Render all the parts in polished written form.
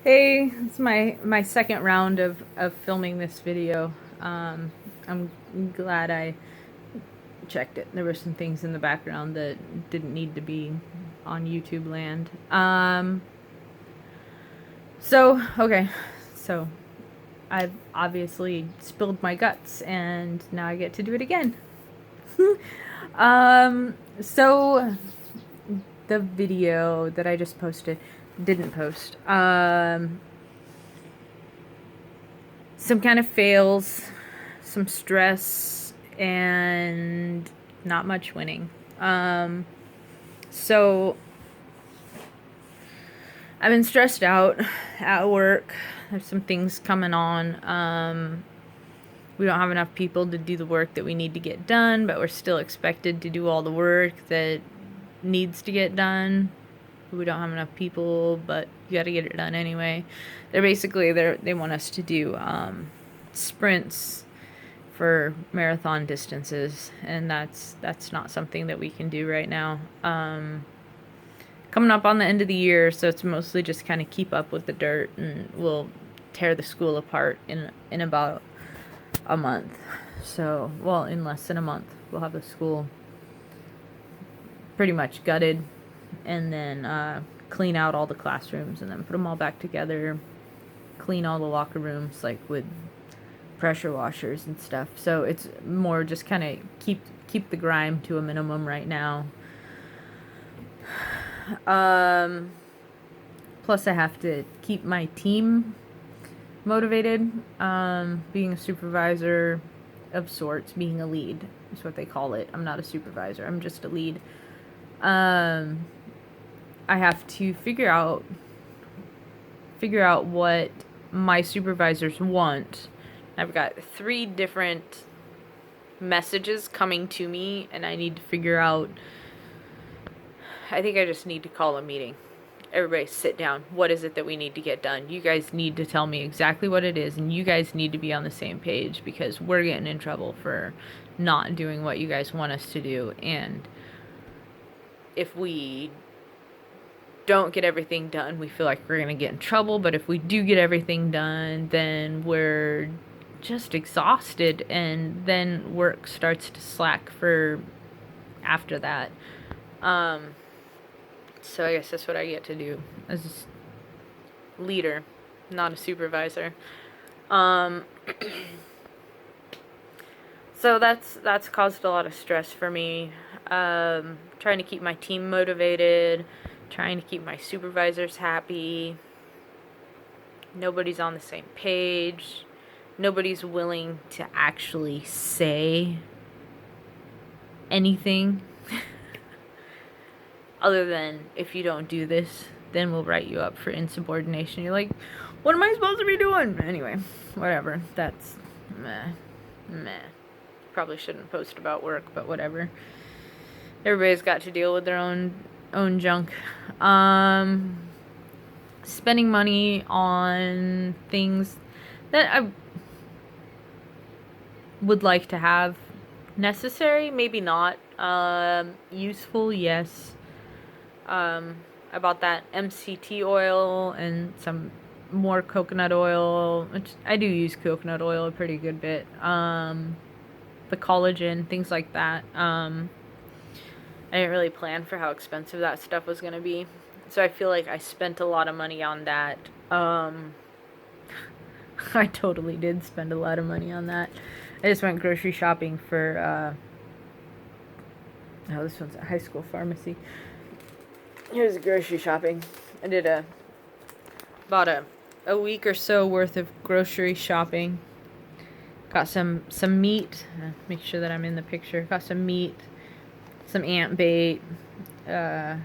Hey, it's my second round of filming this video. I'm glad I checked it. There were some things in the background that didn't need to be on YouTube land. Okay, so I've obviously spilled my guts, and now I get to do it again. So the video that I just posted didn't post. Some kind of fails, some stress, and not much winning. So I've been stressed out at work. There's some things coming on. We don't have enough people to do the work that we need to get done, but we're still expected to do all the work that needs to get done. We don't have enough people, but you got to get it done anyway. They want us to do sprints for marathon distances, and that's not something that we can do right now. Coming up on the end of the year, so it's mostly just kind of keep up with the dirt, and we'll tear the school apart in about a month. So, well, in less than a month, we'll have the school pretty much gutted, and then clean out all the classrooms, and then put them all back together, clean all the locker rooms, like with pressure washers and stuff. So it's more just kind of keep the grime to a minimum right now. Plus I have to keep my team motivated. Being a supervisor of sorts, being a lead is what they call it. I'm not a supervisor, I'm just a lead. I have to figure out what my supervisors want. I've got 3 different messages coming to me, and I need to figure out. I think I just need to call a meeting. Everybody sit down. What is it that we need to get done? You guys need to tell me exactly what it is, and you guys need to be on the same page, because we're getting in trouble for not doing what you guys want us to do. And if we don't get everything done, we feel like we're going to get in trouble. But if we do get everything done, then we're just exhausted, and then work starts to slack for after that. So I guess that's what I get to do as a leader, not a supervisor. So that's caused a lot of stress for me. Trying to keep my team motivated, trying to keep my supervisors happy. Nobody's on the same page. Nobody's willing to actually say anything other than, if you don't do this, then we'll write you up for insubordination. You're like, what am I supposed to be doing? Anyway, whatever. That's meh. Probably shouldn't post about work, but whatever. Everybody's got to deal with their own junk. Spending money on things that I would like to have. Necessary, maybe not. Useful, yes. I bought that MCT oil and some more coconut oil, which I do use coconut oil a pretty good bit. The collagen, things like that. I didn't really plan for how expensive that stuff was going to be, so I feel like I spent a lot of money on that. I totally did spend a lot of money on that. I just went grocery shopping for, this one's a high school pharmacy. Here's grocery shopping. I did about a week or so worth of grocery shopping. Got some meat. Make sure that I'm in the picture. Got some meat, some ant bait. Oh,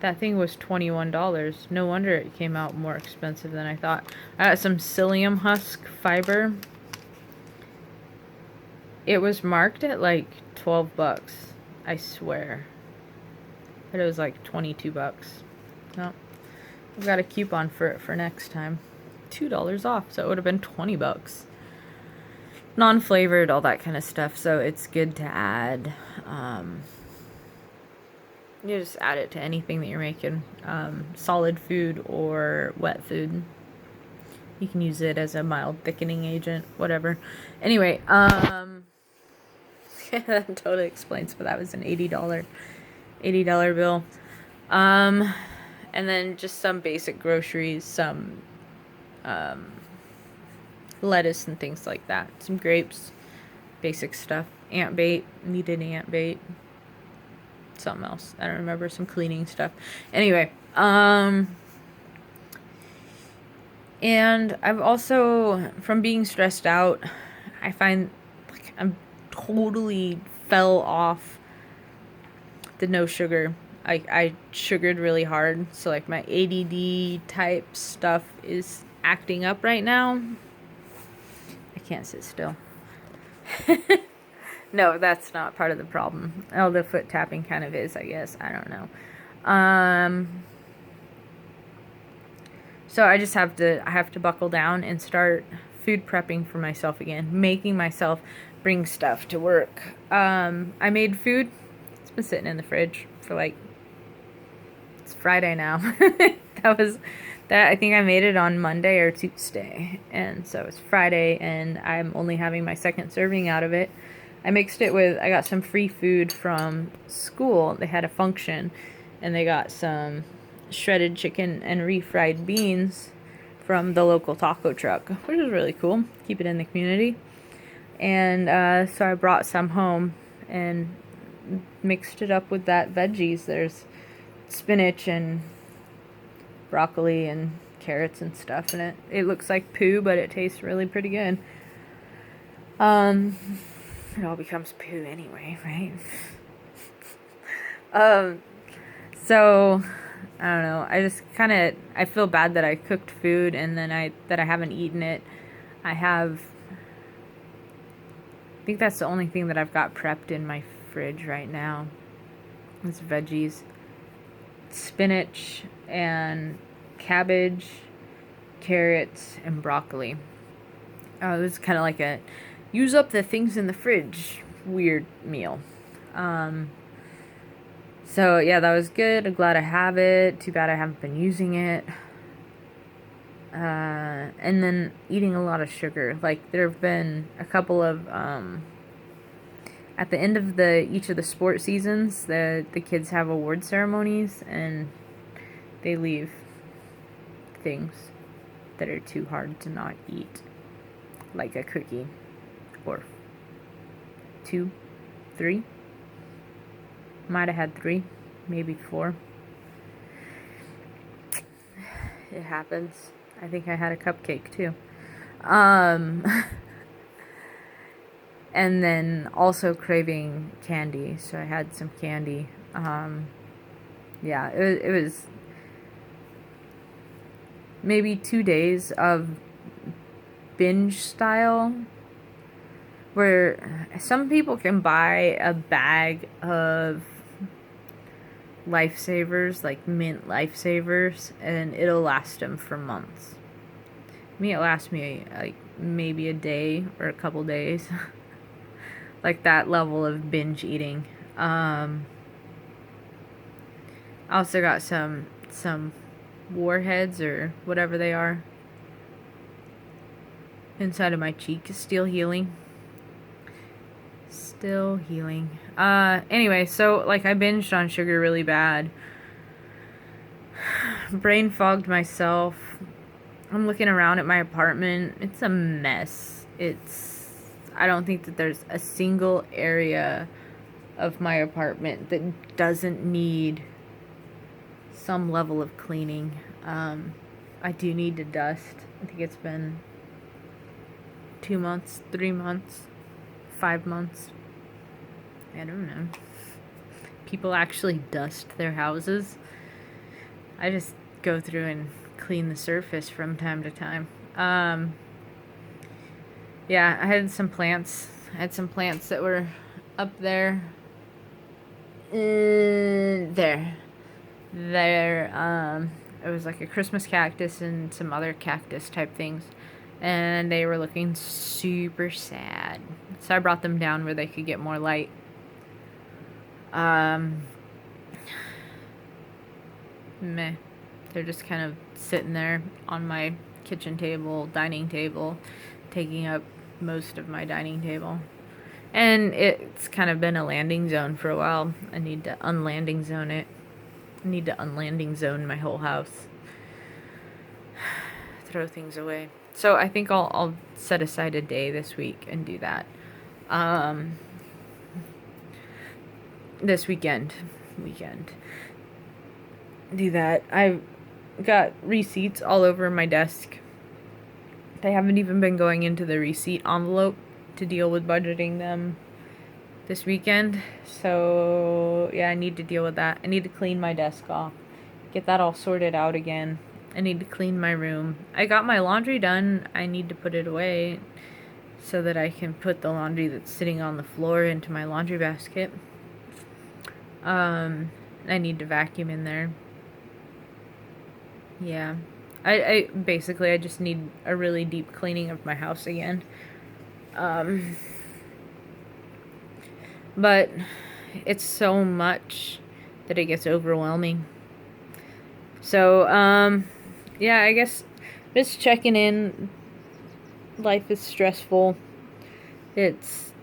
that thing was $21. No wonder it came out more expensive than I thought. I got some psyllium husk fiber. It was marked at like $12. I swear. But it was like $22. No. I've got a coupon for it for next time. $2 off, so it would have been $20. Non-flavored, all that kind of stuff, so it's good to add You just add it to anything that you're making, solid food or wet food. You can use it as a mild thickening agent, whatever. Anyway, that totally explains, but that was an $80 bill. And then just some basic groceries, some lettuce and things like that. Some grapes, basic stuff. Ant bait, needed ant bait. Something else, I don't remember. Some cleaning stuff. Anyway, and I've also, from being stressed out, I find like I'm totally fell off the no sugar. I sugared really hard, so like my ADD type stuff is acting up right now. I can't sit still. No, that's not part of the problem. Oh, the foot tapping kind of is, I guess. I don't know. So I just have to buckle down and start food prepping for myself again, making myself bring stuff to work. I made food. It's been sitting in the fridge for like, it's Friday now. I think I made it on Monday or Tuesday, and so it's Friday, and I'm only having my second serving out of it. I mixed it with, I got some free food from school. They had a function, and they got some shredded chicken and refried beans from the local taco truck, which is really cool. Keep it in the community. And so I brought some home and mixed it up with that veggies. There's spinach and broccoli and carrots and stuff in it. It looks like poo, but it tastes really pretty good. It all becomes poo anyway, right? So I don't know. I just I feel bad that I cooked food and then I haven't eaten it. I think that's the only thing that I've got prepped in my fridge right now. It's veggies, spinach and cabbage, carrots, and broccoli. It was kind of like a use up the things in the fridge weird meal. So yeah, that was good. I'm glad I have it. Too bad I haven't been using it. And then eating a lot of sugar. Like there have been a couple of at the end of each of the sport seasons, the kids have award ceremonies and they leave things that are too hard to not eat, like a cookie or 2, 3. Might have had 3, maybe 4. It happens. I think I had a cupcake too. And then also craving candy, so I had some candy. Yeah, it was maybe 2 days of binge style, where some people can buy a bag of lifesavers, like mint lifesavers, and it'll last them for months. Me, it lasts me like maybe a day or a couple days. Like that level of binge eating. I also got some warheads or whatever they are inside of my cheek. Still healing. Anyway, so like I binged on sugar really bad. Brain fogged myself. I'm looking around at my apartment. It's a mess. I don't think that there's a single area of my apartment that doesn't need some level of cleaning. I do need to dust. I think it's been 2 months, 3 months, 5 months. I don't know. People actually dust their houses. I just go through and clean the surface from time to time. Yeah, I had some plants. I had some plants that were up there. There. It was like a Christmas cactus and some other cactus type things. And they were looking super sad. So I brought them down where they could get more light. meh. They're just kind of sitting there on my kitchen table, dining table, taking up most of my dining table. And it's kind of been a landing zone for a while. I need to unlanding zone it. I need to unlanding zone my whole house. Throw things away. So I think I'll set aside a day this week and do that. This weekend. Do that. I've got receipts all over my desk. I haven't even been going into the receipt envelope to deal with budgeting them this weekend. So, yeah, I need to deal with that. I need to clean my desk off. Get that all sorted out again. I need to clean my room. I got my laundry done. I need to put it away so that I can put the laundry that's sitting on the floor into my laundry basket. I need to vacuum in there. Yeah. I basically, I just need a really deep cleaning of my house again. But it's so much that it gets overwhelming. So, yeah, I guess just checking in. Life is stressful. It's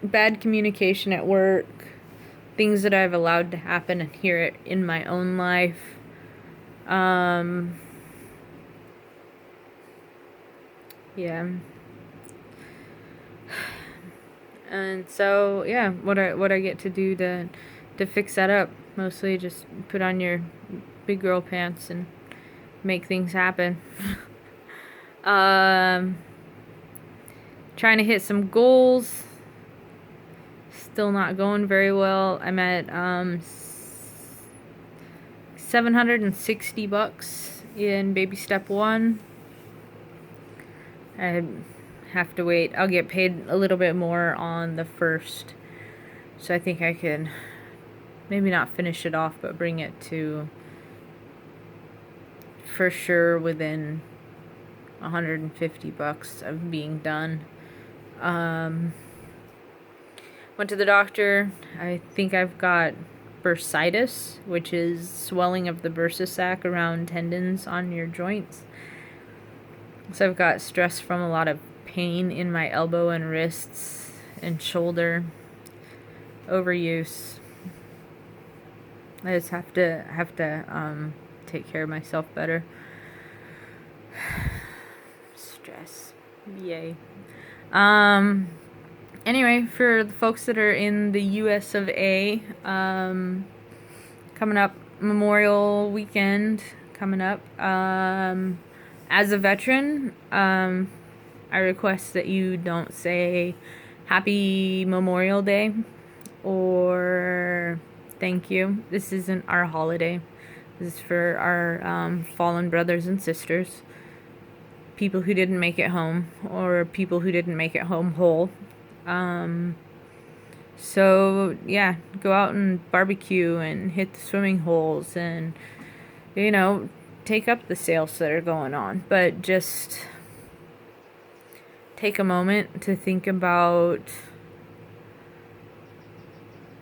bad communication at work. Things that I've allowed to happen here in my own life. Yeah. And so, yeah, what I get to do to fix that up, mostly just put on your big girl pants and make things happen. Trying to hit some goals. Still not going very well. I'm at $760 in baby step 1. I have to wait. I'll get paid a little bit more on the 1st. So I think I could maybe not finish it off, but bring it to for sure within $150 of being done. Went to the doctor. I think I've got bursitis, which is swelling of the bursa sac around tendons on your joints. So I've got stress from a lot of pain in my elbow and wrists and shoulder. Overuse. I just have to take care of myself better. Stress. Yay. Anyway, for the folks that are in the US of A, coming up, Memorial Weekend coming up. As a veteran, I request that you don't say Happy Memorial Day or thank you. This isn't our holiday. This is for our fallen brothers and sisters, people who didn't make it home, or people who didn't make it home whole. So yeah, go out and barbecue and hit the swimming holes and, you know, take up the sales that are going on, but just take a moment to think about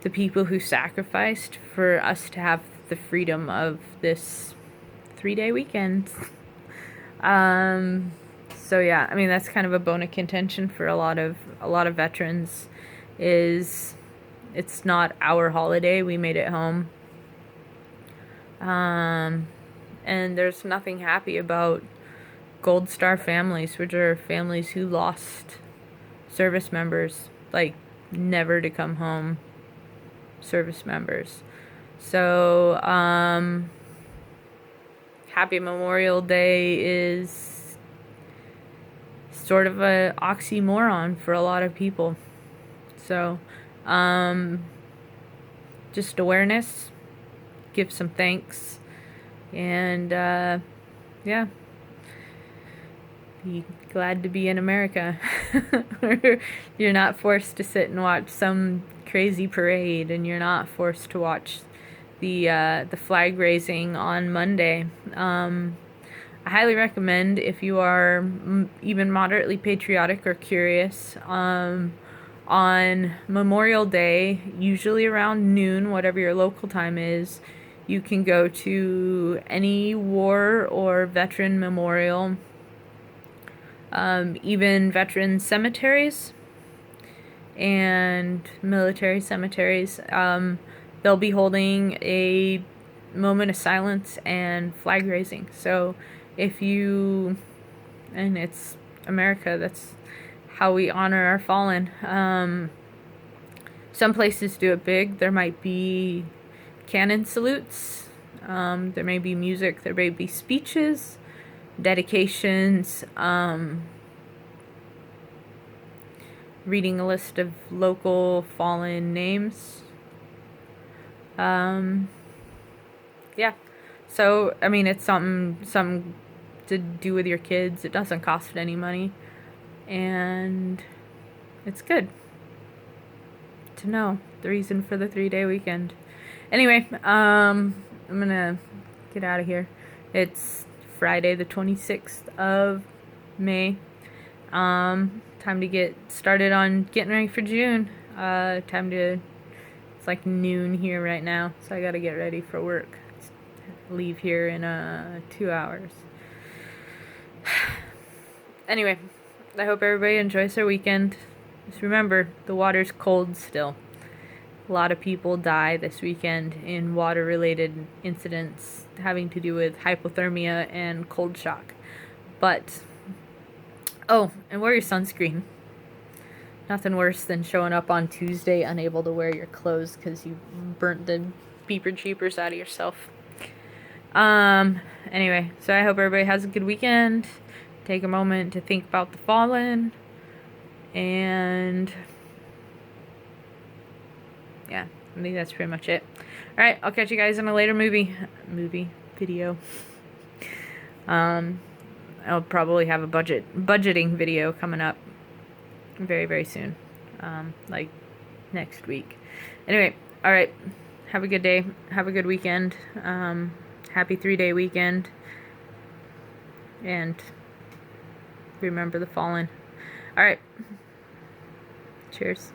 the people who sacrificed for us to have the freedom of this 3-day weekend. So yeah, I mean, that's kind of a bone of contention for a lot of veterans, is it's not our holiday. We made it home. And there's nothing happy about Gold Star families, which are families who lost service members, like never to come home service members. So, Happy Memorial Day is sort of a oxymoron for a lot of people. So, just awareness, give some thanks, and, yeah. Be glad to be in America. You're not forced to sit and watch some crazy parade, and you're not forced to watch the flag raising on Monday. I highly recommend, if you are even moderately patriotic or curious, on Memorial Day, usually around noon, whatever your local time is, You can go to any war or veteran memorial, even veteran cemeteries and military cemeteries. They'll be holding a moment of silence and flag raising. So if you, and it's America, that's how we honor our fallen. Some places do it big. There might be cannon salutes. There may be music. There may be speeches, dedications, reading a list of local fallen names. Yeah. So, I mean, it's something to do with your kids. It doesn't cost any money. And it's good to know the reason for the 3-day weekend. Anyway, I'm gonna get out of here. It's Friday the 26th of May. Time to get started on getting ready for June. It's like noon here right now, so I gotta get ready for work. Leave here in 2 hours. Anyway, I hope everybody enjoys their weekend. Just remember, the water's cold still. A lot of people die this weekend in water-related incidents having to do with hypothermia and cold shock. But, oh, and wear your sunscreen. Nothing worse than showing up on Tuesday unable to wear your clothes because you burnt the beeper jeepers out of yourself. Anyway, so I hope everybody has a good weekend. Take a moment to think about the fallen. And yeah, I think that's pretty much it. Alright, I'll catch you guys in a later video. I'll probably have a budgeting video coming up very, very soon. Like next week. Anyway, alright. Have a good day. Have a good weekend. Happy 3-day weekend. And remember the fallen. Alright. Cheers.